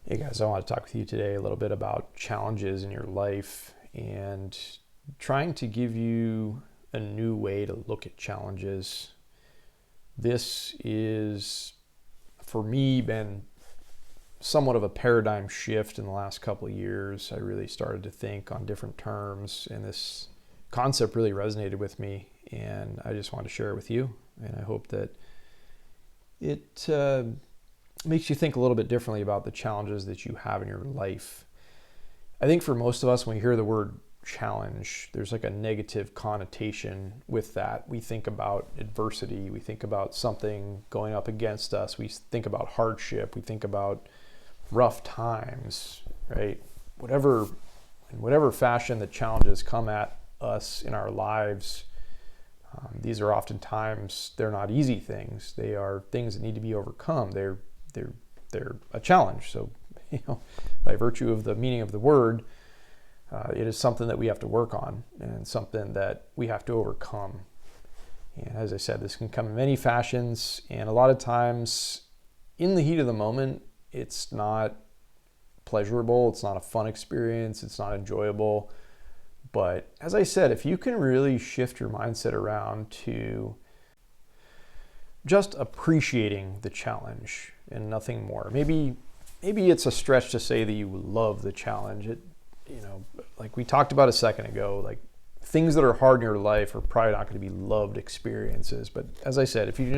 Hey guys, I want to talk with you today a little bit about challenges in your life and trying to give you a new way to look at challenges. This is, for me, been somewhat of a paradigm shift in the last couple of years. I really started to think on different terms, and this concept really resonated with me, and I just wanted to share it with you. And I hope that it makes you think a little bit differently about the challenges that you have in your life. I think for most of us, when we hear the word challenge, there's like a negative connotation with that. We think about adversity, we think about something going up against us, we think about hardship, we think about rough times, right? In whatever fashion the challenges come at us in our lives, these are oftentimes, they're not easy things. They are things that need to be overcome. They're a challenge. So, by virtue of the meaning of the word, it is something that we have to work on and something that we have to overcome. And as I said, this can come in many fashions, and a lot of times in the heat of the moment, it's not pleasurable, it's not a fun experience, it's not enjoyable. But as I said, if you can really shift your mindset around to just appreciating the challenge and nothing more. Maybe it's a stretch to say that you love the challenge. Like we talked about a second ago, like things that are hard in your life are probably not going to be loved experiences. But as I said, if you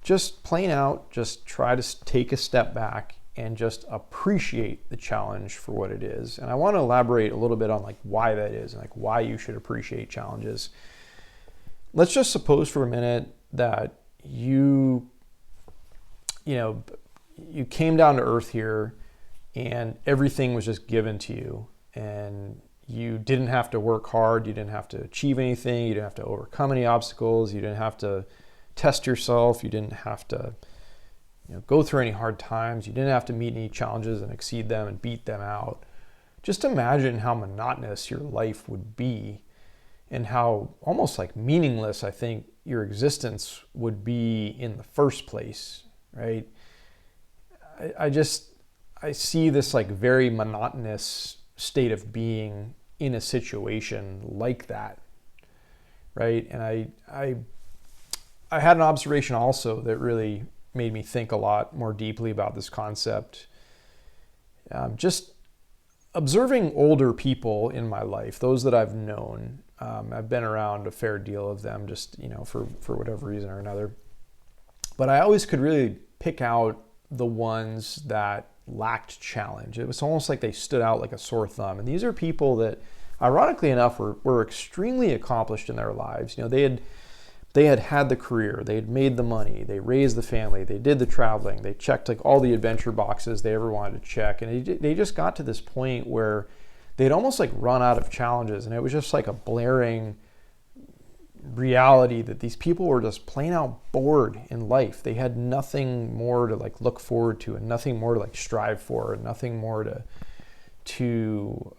just plain out, just try to take a step back and just appreciate the challenge for what it is. And I want to elaborate a little bit on like why that is and like why you should appreciate challenges. Let's just suppose for a minute that you came down to earth here and everything was just given to you, and you didn't have to work hard, you didn't have to achieve anything, you didn't have to overcome any obstacles, you didn't have to test yourself, you didn't have to go through any hard times, you didn't have to meet any challenges and exceed them and beat them out. Just imagine how monotonous your life would be and how almost like meaningless I think your existence would be in the first place, right? I see this like very monotonous state of being in a situation like that, right? And I had an observation also that really made me think a lot more deeply about this concept. Just observing older people in my life, those that I've known. I've been around a fair deal of them, just for whatever reason or another. But I always could really pick out the ones that lacked challenge. It was almost like they stood out like a sore thumb. And these are people that, ironically enough, were extremely accomplished in their lives. They had the career, they had made the money, they raised the family, they did the traveling, they checked like all the adventure boxes they ever wanted to check, and they just got to this point where they'd almost like run out of challenges, and it was just like a blaring reality that these people were just plain out bored in life. They had nothing more to like look forward to, and nothing more to like strive for, and nothing more to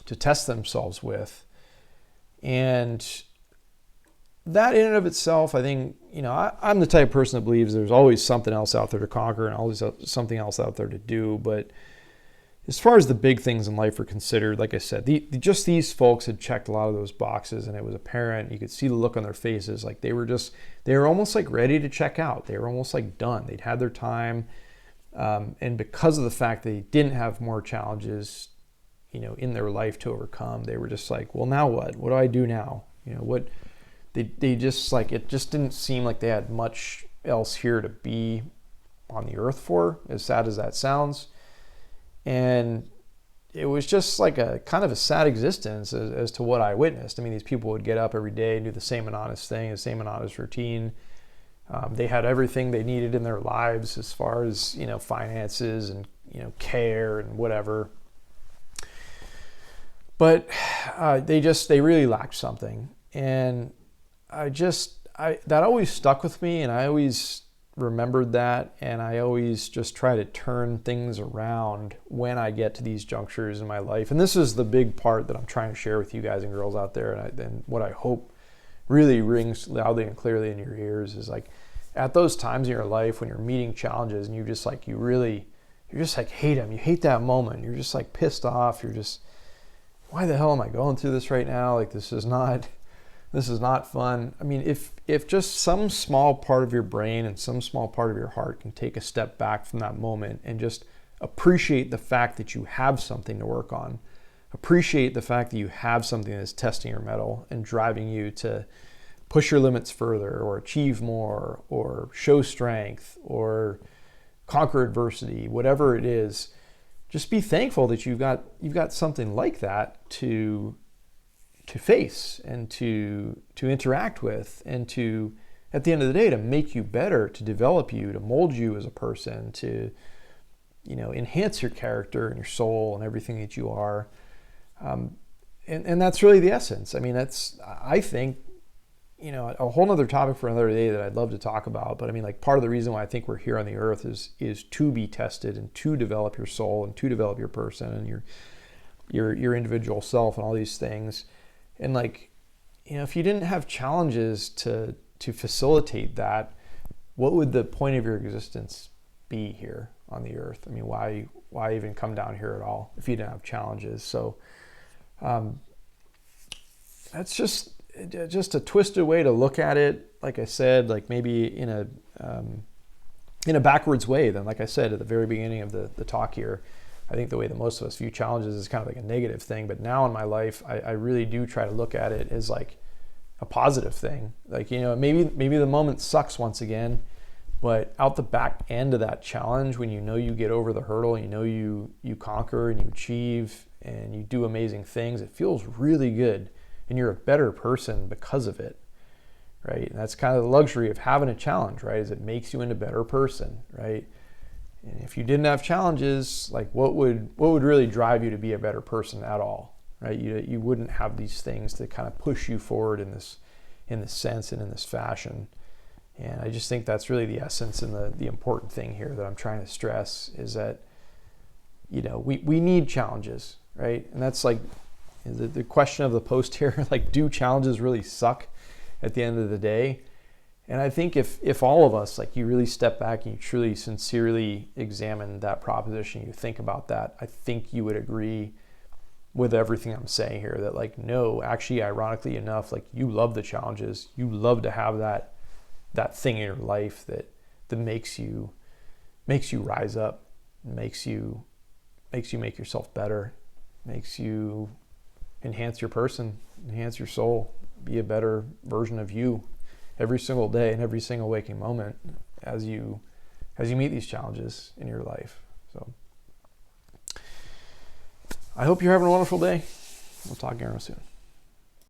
test themselves with. And that in and of itself, I think, I'm the type of person that believes there's always something else out there to conquer and always something else out there to do. But as far as the big things in life are considered, like I said, just these folks had checked a lot of those boxes, and it was apparent. You could see the look on their faces. Like they were almost like ready to check out. They were almost like done. They'd had their time. And because of the fact they didn't have more challenges, in their life to overcome, they were just like, well, now what? What do I do now? They just like, it just didn't seem like they had much else here to be on the earth for, as sad as that sounds. And it was just like a kind of a sad existence as to what I witnessed. I mean, these people would get up every day and do the same monotonous thing, the same monotonous routine. They had everything they needed in their lives as far as, finances and, care and whatever. But they really lacked something. And that always stuck with me, and I always remembered that, and I always just try to turn things around when I get to these junctures in my life. And this is the big part that I'm trying to share with you guys and girls out there, and what I hope really rings loudly and clearly in your ears is like, at those times in your life when you're meeting challenges and you just like, you really you're just like hate them. You hate that moment. You're just like pissed off. You're just, why the hell am I going through this right now? Like this is not fun. I mean, if just some small part of your brain and some small part of your heart can take a step back from that moment and just appreciate the fact that you have something to work on, appreciate the fact that you have something that's testing your mettle and driving you to push your limits further or achieve more or show strength or conquer adversity, whatever it is, just be thankful that you've got something like that to face and to interact with, and to, at the end of the day, to make you better, to develop you, to mold you as a person, to enhance your character and your soul and everything that you are. And that's really the essence. I mean, that's, I think, a whole nother topic for another day that I'd love to talk about. But I mean, like, part of the reason why I think we're here on the earth is to be tested and to develop your soul and to develop your person and your individual self and all these things. And like, if you didn't have challenges to facilitate that, what would the point of your existence be here on the earth? I mean, why even come down here at all if you didn't have challenges? So that's just a twisted way to look at it. Like I said, like maybe in a backwards way than, like I said at the very beginning of the talk here. I think the way that most of us view challenges is kind of like a negative thing, but now in my life, I really do try to look at it as like a positive thing. Like, maybe the moment sucks once again, but out the back end of that challenge, when you get over the hurdle, you conquer and you achieve and you do amazing things, it feels really good. And you're a better person because of it, right? And that's kind of the luxury of having a challenge, right? Is it makes you into a better person, right? And if you didn't have challenges, like what would really drive you to be a better person at all, right? You wouldn't have these things to kind of push you forward in this sense and in this fashion. And I just think that's really the essence and the important thing here that I'm trying to stress is that, we need challenges, right? And that's like the question of the post here, like, do challenges really suck at the end of the day? And I think if all of us, like, you really step back and you truly sincerely examine that proposition, you think about that, I think you would agree with everything I'm saying here that, like, no, actually, ironically enough, like, you love the challenges. You love to have that thing in your life that makes you rise up, makes you make yourself better, makes you enhance your person, enhance your soul, be a better version of you every single day and every single waking moment as you meet these challenges in your life. So I hope you're having a wonderful day. We'll talk again real soon.